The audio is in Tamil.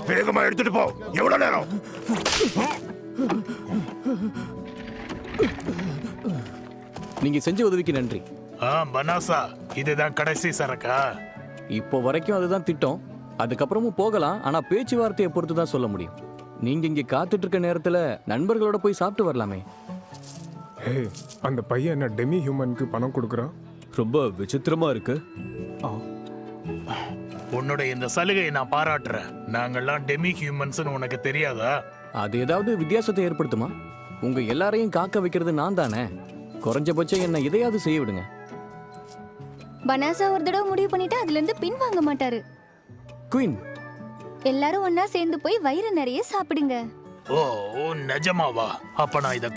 வேகமா எடுத்துட்டு போ. எவ்வளவு நேரம்? நீங்க செஞ்ச உதவிக்கு நன்றி. பனாசா, இதுதான் கடைசி சரக்கா? இப்போ வரைக்கும் அதுதான் திட்டம். அதுக்கப்புறமும் போகலாம், ஆனா பேச்சுவார்த்தையை பொறுத்து தான் சொல்ல முடியும். நீங்க இங்க காத்துட்டு இருக்க நேரத்துல நண்பர்களோட போய் சாப்பிட்டு வரலாமே. ஏய், அந்த பையன் என்ன டெமி ஹியூமனுக்கு பணம் கொடுக்குறான்? ரொம்ப விசித்திரமா இருக்கு. உன்னோட இந்த சலுகையை நான் பாராட்டுறேன். நாங்கெல்லாம் டெமி ஹியூமன்ஸ்னு உனக்கு தெரியாதா? அது ஏதாவது வித்தியாசத்தை ஏற்படுத்துமா? உங்க எல்லாரையும் காக்க வைக்கிறது நான் தானே. குறைஞ்சபட்சம் என்ன இதையாவது செய்ய விடுங்க. பனாசா ஒரு தடவை முடிவு பண்ணிட்டு அதுல இருந்து பின் வாங்க மாட்டாரு. குயின், எல்லாரும் ஒன்னா சேர்ந்து போய் வயிறு நிறைய சாப்பிடுங்க. ஓ, நிஜமாவா? அப்ப நான் இதை